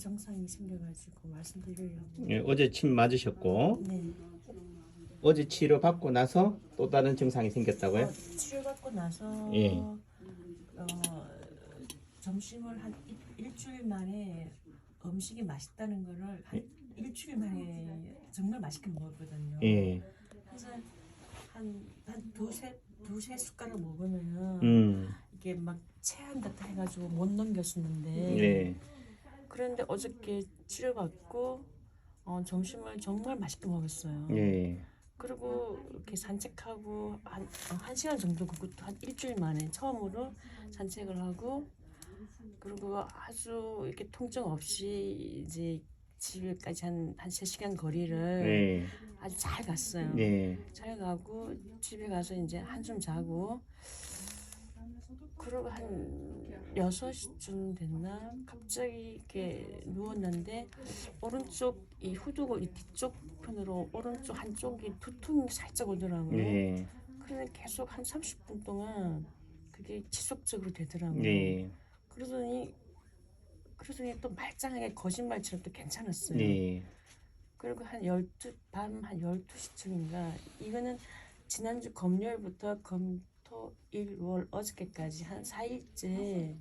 증상이 생겨가지고 말씀드리려고. 예, 어제 침 맞으셨고 네. 어제 치료 받고 나서 또 다른 증상이 생겼다고요? 치료받고 나서 예. 점심을 한 일주일 만에 음식이 맛있다는 거를 한 일주일 만에 정말 맛있게 먹었거든요. 예. 그래서 한 두세 숟가락 먹으면은 이게 막 체한 듯 해가지고 못 넘겼었는데. 예. 그런데 어저께 치료받고 점심을 정말 맛있게 먹었어요. 예. 그리고 이렇게 산책하고 한 시간 정도, 그것도 한 일주일 만에 처음으로 산책을 하고, 그리고 아주 이렇게 통증 없이 이제 집에까지 한 3시간 거리를 예. 아주 잘 갔어요. 예. 잘 가고 집에 가서 이제 한숨 자고, 그리고 한 6시쯤 됐나 갑자기 이렇게 누웠는데 오른쪽 이 후두골 이 뒤쪽 편으로 오른쪽 한쪽이 두통이 살짝 오더라고요. 예. 그래서 계속 한 30분 동안 그게 지속적으로 되더라고요. 예. 그러더니 또 말짱하게 거짓말처럼 또 괜찮았어요. 예. 그리고 밤 한 12시쯤인가, 이거는 지난주 금요일부터 토일 월 어저께까지 한 4일째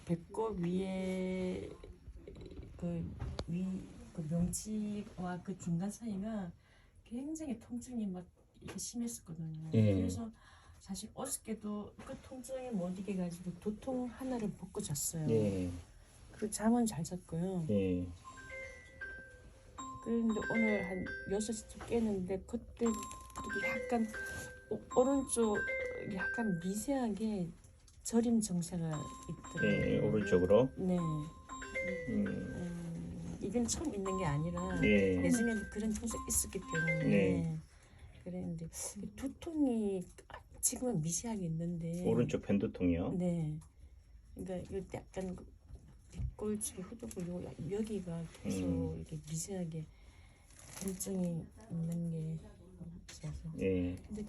배꼽 위에 그 명치와 그 중간 사이가 굉장히 통증이 막 이렇게 심했었거든요. 예. 그래서 사실 어저께도 그 통증에 못 이겨가지고 도통 하나를 벗고 잤어요. 예. 그리고 잠은 잘 잤고요. 예. 그런데 오늘 한 6시쯤 깼는데 그때 약간 오른쪽 약간 미세하게 저림 증세가 있더라고요. 예. 오른쪽으로. 네. 음. 이건 처음 있는 게 아니라 예. 예전에도 그런 증세 있었기 때문에. 네. 그랬는데 두통이 지금은 미세하게 있는데. 오른쪽 편두통이요. 네. 그러니까 이거 약간 뒷골 쪽에 후두골 여기가 계속 이렇게 미세하게 통증이 있는 게 있어서. 예. 근데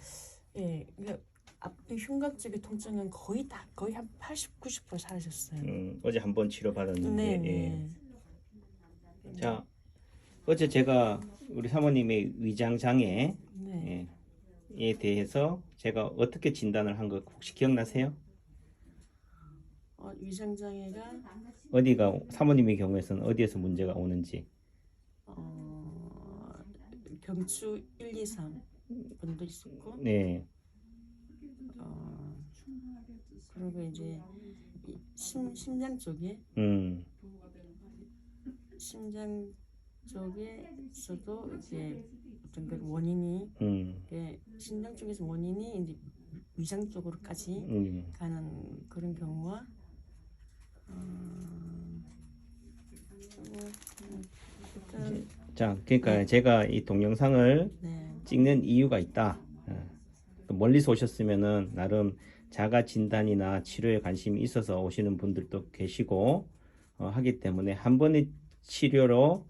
예, 그러니까 앞뒤 흉곽 쪽의 통증은 거의 한 80, 90% 사라졌어요. 어제 한번 치료 받았는데. 네, 예. 네. 자, 어제 제가 우리 사모님의 위장 장애 네. 에 대해서 제가 어떻게 진단을 한 거 혹시 기억나세요? 위장 장애가 어디가 사모님의 경우에서는 어디에서 문제가 오는지. 경추 1, 2, 3 번도 있었고, 네. 그리고 이제 심장 쪽에 심장 쪽에서도 이제 어떤 그 원인이 심장 쪽에서 원인이 이제 위장 쪽으로까지 가는 그런 경우와 자, 그러니까 제가 이 동영상을 네. 찍는 이유가 있다. 또 멀리서 오셨으면은 나름 자가 진단이나 치료에 관심이 있어서 오시는 분들도 계시고 하기 때문에 한 번의 치료로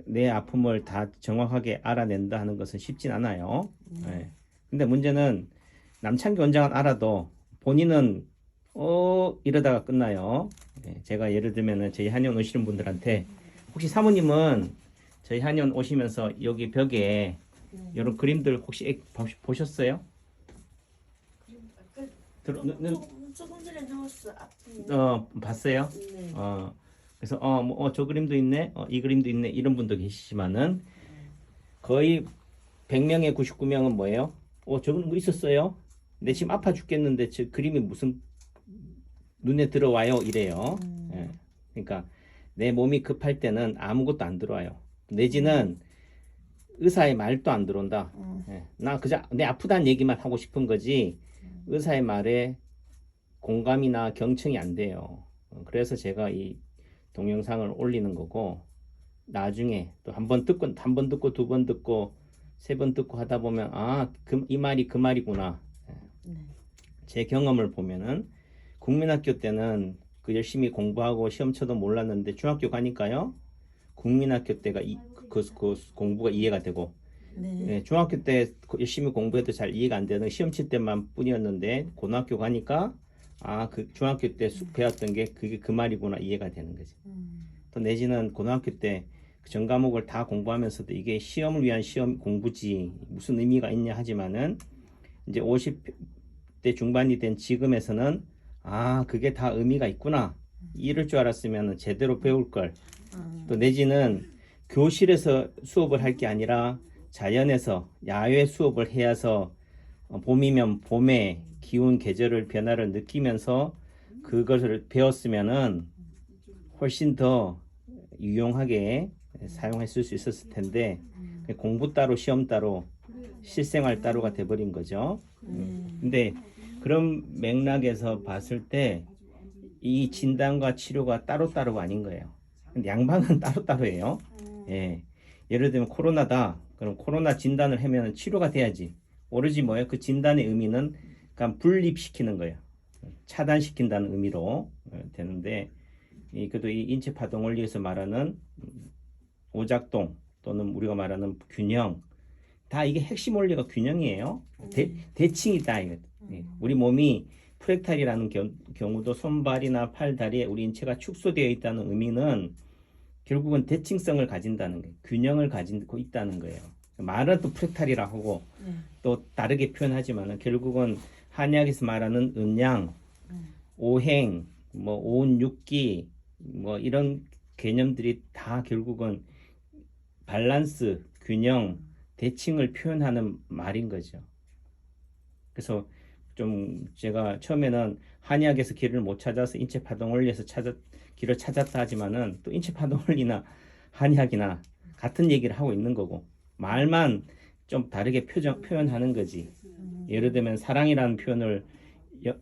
내 아픔을 다 정확하게 알아낸다 하는 것은 쉽진 않아요. 네. 근데 문제는 남창기 원장은 알아도 본인은 이러다가 끝나요. 네. 제가 예를 들면은 저희 한의원 오시는 분들한테 혹시 사모님은 저희 한의원 오시면서 여기 벽에 이런 그림들 혹시 보셨어요? 조금 전에 누웠어. 봤어요? 네. 그래서 저 그림도 있네, 이 그림도 있네 이런 분도 계시지만은 거의 100명에 99명은 뭐예요? 저런 거 있었어요? 내 지금 아파 죽겠는데 저 그림이 무슨 눈에 들어와요? 이래요. 예. 그러니까 내 몸이 급할 때는 아무것도 안 들어와요. 내지는 의사의 말도 안 들어온다. 예. 나 그저 내 아프다는 얘기만 하고 싶은 거지 의사의 말에 공감이나 경청이 안 돼요. 그래서 제가 이 동영상을 올리는 거고 나중에 또 한 번 듣고 두 번 듣고 세 번 듣고 하다 보면 이 말이 그 말이구나. 제 경험을 보면은 국민학교 때는 그 열심히 공부하고 시험 쳐도 몰랐는데 중학교 가니까요 국민학교 때가 그 공부가 이해가 되고 네, 중학교 때 열심히 공부해도 잘 이해가 안 되는 시험 칠 때만 뿐이었는데 고등학교 가니까 그 중학교 때 배웠던 게 그게 그 말이구나 이해가 되는 거지. 또 내지는 고등학교 때 전 과목을 다 공부하면서도 이게 시험을 위한 시험 공부지 무슨 의미가 있냐 하지만은 이제 50대 중반이 된 지금에서는 아 그게 다 의미가 있구나 이럴 줄 알았으면 제대로 배울 걸. 또 내지는 교실에서 수업을 할 게 아니라 자연에서 야외 수업을 해야서 봄이면 봄의 기운 계절을 변화를 느끼면서 그것을 배웠으면은 훨씬 더 유용하게 사용했을 수 있었을 텐데 공부 따로 시험 따로 실생활 따로가 돼버린 거죠. 근데 그런 맥락에서 봤을 때 이 진단과 치료가 따로따로가 아닌 거예요. 근데 양방은 따로따로예요. 예. 예를 들면 코로나다. 그럼 코로나 진단을 하면 치료가 돼야지. 오로지 뭐예요? 그 진단의 의미는 그냥 분립시키는 거예요. 차단시킨다는 의미로 되는데 그래도 이 인체 파동 원리에서 말하는 오작동 또는 우리가 말하는 균형 다 이게 핵심 원리가 균형이에요. 대칭이다. 이거. 우리 몸이 프랙탈이라는 경우도 손발이나 팔, 다리에 우리 인체가 축소되어 있다는 의미는 결국은 대칭성을 가진다는 거예요. 균형을 가지고 있다는 거예요. 말은 또 프랙탈이라 하고 또 다르게 표현하지만 결국은 한의학에서 말하는 음양, 오행, 뭐 오운육기 뭐 이런 개념들이 다 결국은 밸런스, 균형, 대칭을 표현하는 말인 거죠. 그래서 좀 제가 처음에는 한의학에서 길을 못 찾아서 인체 파동 원리에서 길을 찾았다 하지만은 또 인체 파동 원리나 한의학이나 같은 얘기를 하고 있는 거고 말만 좀 다르게 표현하는 거지. 예를 들면 사랑이라는 표현을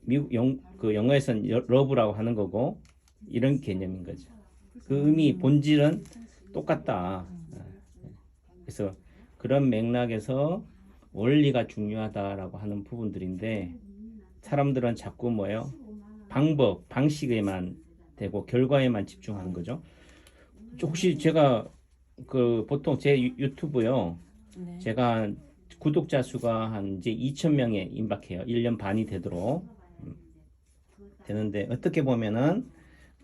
미국 영어에서는 러브라고 하는 거고 이런 개념인 거죠. 그 의미 본질은 똑같다. 그래서 그런 맥락에서 원리가 중요하다라고 하는 부분들인데 사람들은 자꾸 뭐예요? 방법, 방식에만 되고 결과에만 집중하는 거죠. 혹시 제가 보통 제 유튜브요. 네. 제가 구독자 수가 한 이제 2,000명에 임박해요. 1년 반이 되도록 되는데 어떻게 보면은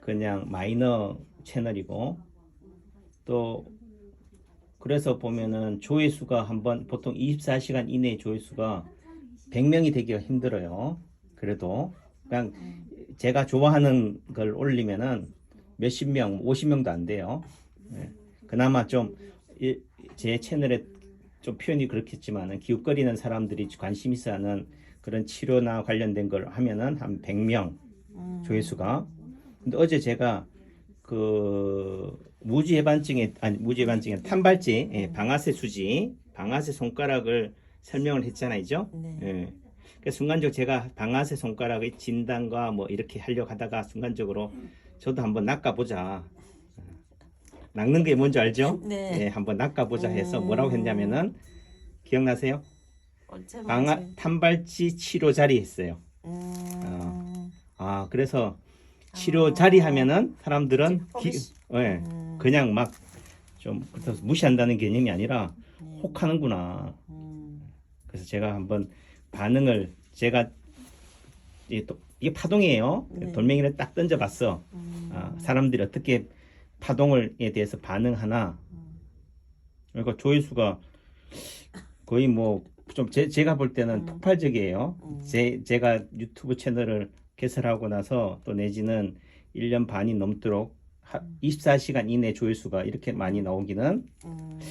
그냥 마이너 채널이고 또 그래서 보면은 조회수가 한번 보통 24시간 이내의 조회수가 100명이 되기가 힘들어요. 그래도 그냥 제가 좋아하는 걸 올리면은 몇십 명, 50명도 안 돼요. 그나마 좀 제 채널에 좀 표현이 그렇겠지만은 기웃거리는 사람들이 관심 있어 하는 그런 치료나 관련된 걸 하면은 한 100명 조회수가. 근데 어제 제가 무지해반증에 탄발지, 방아쇠 수지, 방아쇠 손가락을 설명을 했잖아요. 네. 예. 그러니까 순간적으로 제가 방아쇠 손가락의 진단과 뭐 이렇게 하려고 하다가 순간적으로 저도 한번 낚아보자. 낚는 게 뭔지 알죠? 네. 예, 한번 낚아보자 해서 뭐라고 했냐면은 기억나세요? 탄발지 치료 자리 했어요. 그래서 치료 자리 하면은 사람들은 그냥 막 좀 무시한다는 개념이 아니라 혹하는구나. 그래서 제가 한번 반응을 이게 파동이에요. 네. 돌멩이를 딱 던져봤어. 사람들이 어떻게 파동에 대해서 반응하나. 그러니까 조회수가 거의 뭐 좀 제가 볼 때는 폭발적이에요. 제가 유튜브 채널을 개설하고 나서 또 내지는 1년 반이 넘도록 24시간 이내 조회수가 이렇게 많이 나오기는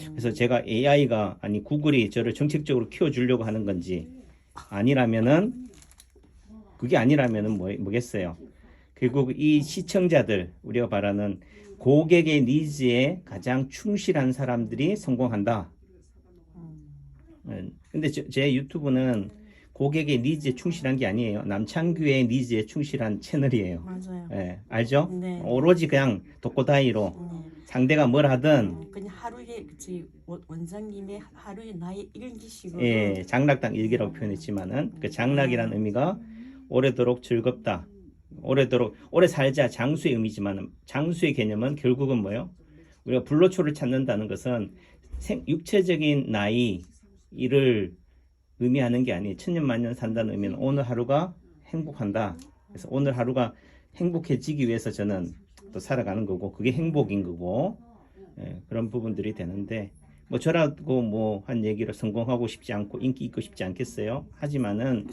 그래서 제가 AI가 아니 구글이 저를 정책적으로 키워주려고 하는 건지 그게 아니라면은 뭐겠어요. 결국 이 시청자들 우리가 말하는 고객의 니즈에 가장 충실한 사람들이 성공한다. 근데 제 유튜브는 고객의 니즈에 충실한 게 아니에요. 남창규의 니즈에 충실한 채널이에요. 맞아요. 예, 알죠? 네. 오로지 그냥 독고다이로 상대가 뭘 하든 그냥 하루에 원장님의 하루에 나의 일기식으로 예, 장락당 일기라고 표현했지만은 그 장락이라는 의미가 오래도록 즐겁다. 오래 살자 장수의 의미지만 장수의 개념은 결국은 뭐예요? 우리가 불로초를 찾는다는 것은 육체적인 나이를 의미하는 게 아니에요. 천년만년 산다는 의미는 오늘 하루가 행복한다. 그래서 오늘 하루가 행복해지기 위해서 저는 또 살아가는 거고 그게 행복인 거고 예, 그런 부분들이 되는데 뭐 저라고 뭐 한 얘기로 성공하고 싶지 않고 인기 있고 싶지 않겠어요. 하지만은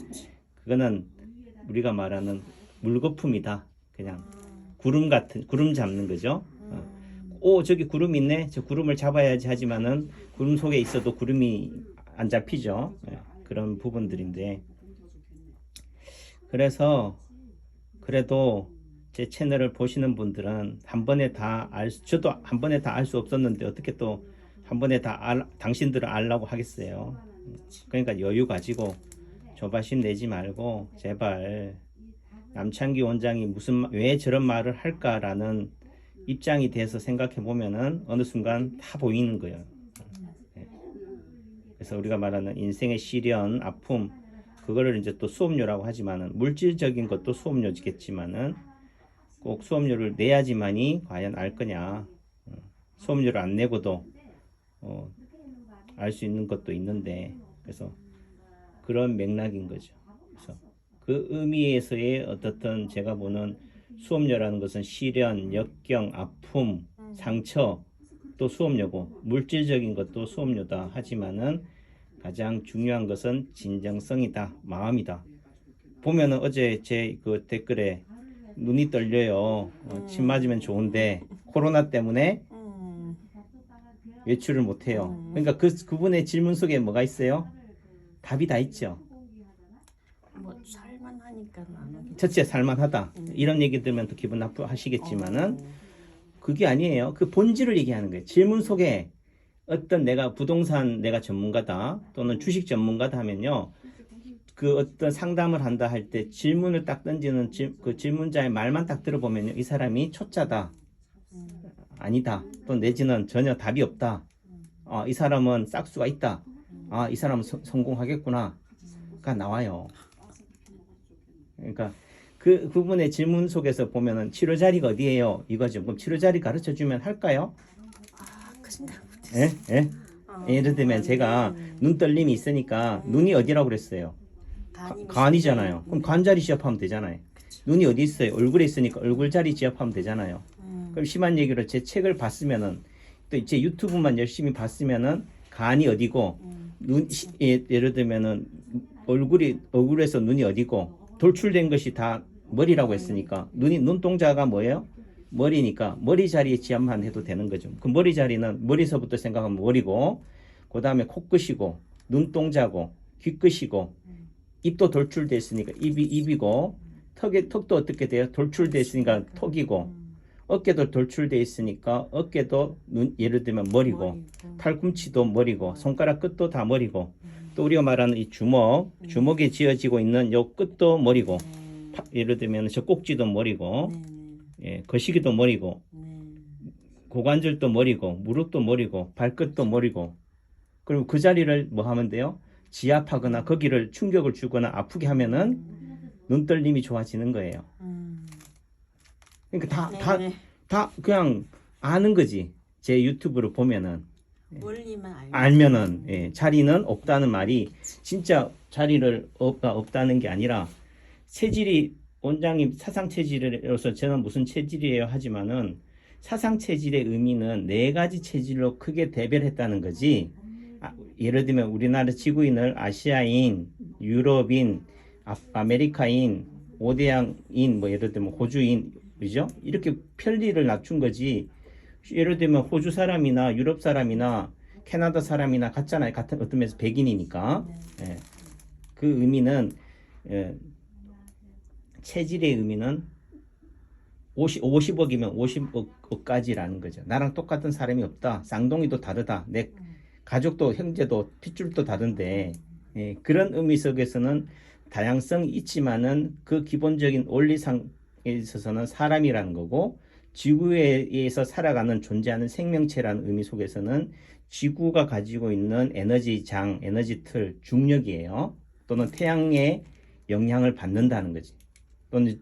그거는 우리가 말하는 물거품이다. 그냥 구름 같은 구름 잡는 거죠. 오 저기 구름 있네. 저 구름을 잡아야지 하지만은 구름 속에 있어도 구름이 안 잡히죠. 예, 그런 부분들인데 그래서 그래도 제 채널을 보시는 분들은 한 번에 다 저도 한 번에 다 알 수 없었는데 어떻게 또 한 번에 당신들을 알라고 하겠어요. 그러니까 여유 가지고 조바심 내지 말고 제발 남창기 원장이 왜 저런 말을 할까라는 입장이 돼서 생각해 보면은 어느 순간 다 보이는 거예요. 그래서 우리가 말하는 인생의 시련, 아픔 그거를 이제 또 수업료라고 하지만은 물질적인 것도 수업료겠지만은 꼭 수업료를 내야지만이 과연 알 거냐. 수업료를 안 내고도 알 수 있는 것도 있는데 그래서 그런 맥락인 거죠. 그래서 그 의미에서의 어떻든 제가 보는 수업료라는 것은 시련, 역경, 아픔, 상처 또 수업료고 물질적인 것도 수업료다 하지만은 가장 중요한 것은 진정성이다, 마음이다. 보면은 어제 제 그 댓글에 눈이 떨려요. 침 맞으면 좋은데 코로나 때문에 외출을 못 해요. 그러니까 그분의 질문 속에 뭐가 있어요? 답이 다 있죠. 뭐 살만하니까 안 하겠지. 첫째 살만하다. 이런 얘기 들으면 또 기분 나쁘하시겠지만은 그게 아니에요. 그 본질을 얘기하는 거예요. 질문 속에 어떤 내가 부동산 내가 전문가다 또는 주식 전문가다 하면요. 그 어떤 상담을 한다 할 때 질문을 딱 던지는 그 질문자의 말만 딱 들어보면요. 이 사람이 초짜다. 아니다. 또 내지는 전혀 답이 없다. 이 사람은 싹수가 있다. 이 사람은 성공하겠구나가 나와요. 그러니까 그 부분의 질문 속에서 보면은 치료 자리가 어디예요? 이거죠. 그럼 치료 자리 가르쳐 주면 할까요? 그 생각 못했어. 예? 예를 들면 제가 눈 떨림이 있으니까 눈이 어디라고 그랬어요? 간이잖아요. 그럼 간 자리 지압하면 되잖아요. 눈이 어디 있어요? 얼굴에 있으니까 얼굴 자리 지압하면 되잖아요. 그럼 심한 얘기로 제 책을 봤으면은 또 제 유튜브만 열심히 봤으면은 간이 어디고 예를 들면은 얼굴에서 눈이 어디고 돌출된 것이 다 머리라고 했으니까 눈동자가 뭐예요? 머리니까 머리 자리에 지압만 해도 되는 거죠. 그 머리 자리는 머리서부터 생각하면 머리고 그 다음에 코끝이고 눈동자고 귀끝이고 입도 돌출돼 있으니까 입이고 턱도 어떻게 돼요? 돌출돼 있으니까 턱이고 어깨도 돌출돼 있으니까 어깨도 예를 들면 머리고 팔꿈치도 머리고 손가락 끝도 다 머리고 또 우리가 말하는 이 주먹에 지어지고 있는 요 끝도 머리고 예를 들면 저 꼭지도 머리고 예, 거시기도 머리고 고관절도 머리고 무릎도 머리고 발끝도 머리고 그리고 그 자리를 뭐 하면 돼요? 지압하거나 거기를 충격을 주거나 아프게 하면은 눈떨림이 좋아지는 거예요. 그러니까 다 그냥 아는 거지. 제 유튜브를 보면은 원리만 알면은 예, 자리는 없다는 말이 진짜 자리를 없다는 게 아니라 체질이 원장님 사상 체질로서 저는 무슨 체질이에요 하지만은 사상 체질의 의미는 네 가지 체질로 크게 대별했다는 거지. 예를 들면 우리나라 지구인을 아시아인, 유럽인, 아메리카인, 오대양인, 뭐 예를 들면 호주인, 그죠? 이렇게 편리를 낮춘 거지. 예를 들면 호주 사람이나 유럽 사람이나 캐나다 사람이나 같잖아요. 같은 어떤 면에서 백인이니까. 예. 그 의미는 체질의 의미는 50억이면 50억까지라는 거죠. 나랑 똑같은 사람이 없다. 쌍둥이도 다르다. 내 가족도 형제도 핏줄도 다른데 예, 그런 의미 속에서는 다양성이 있지만은 그 기본적인 원리상에 있어서는 사람이라는 거고 지구에서 살아가는 존재하는 생명체라는 의미 속에서는 지구가 가지고 있는 에너지장, 에너지 틀, 중력이에요. 또는 태양의 영향을 받는다는 거지. 또는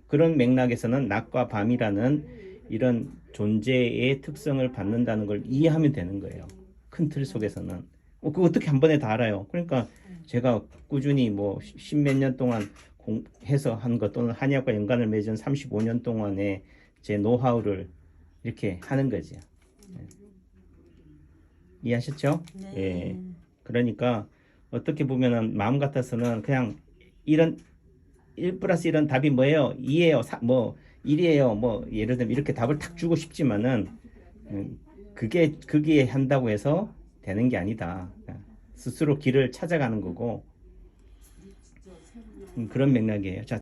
그런 맥락에서는 낮과 밤이라는 이런 존재의 특성을 받는다는 걸 이해하면 되는 거예요. 큰 틀 속에서는. 그거 어떻게 한 번에 다 알아요? 그러니까 제가 꾸준히 뭐 십몇 년 동안 해서 한 것 또는 한의학과 연관을 맺은 35년 동안의 제 노하우를 이렇게 하는 거죠. 예. 이해하셨죠? 네. 예. 그러니까 어떻게 보면은 마음 같아서는 그냥 이런 1 플러스 1은 답이 뭐예요? 2예요. 뭐 1이에요. 뭐 예를 들면 이렇게 답을 탁 주고 싶지만은 그게 거기에 한다고 해서 되는 게 아니다. 스스로 길을 찾아가는 거고 그런 맥락이에요. 자,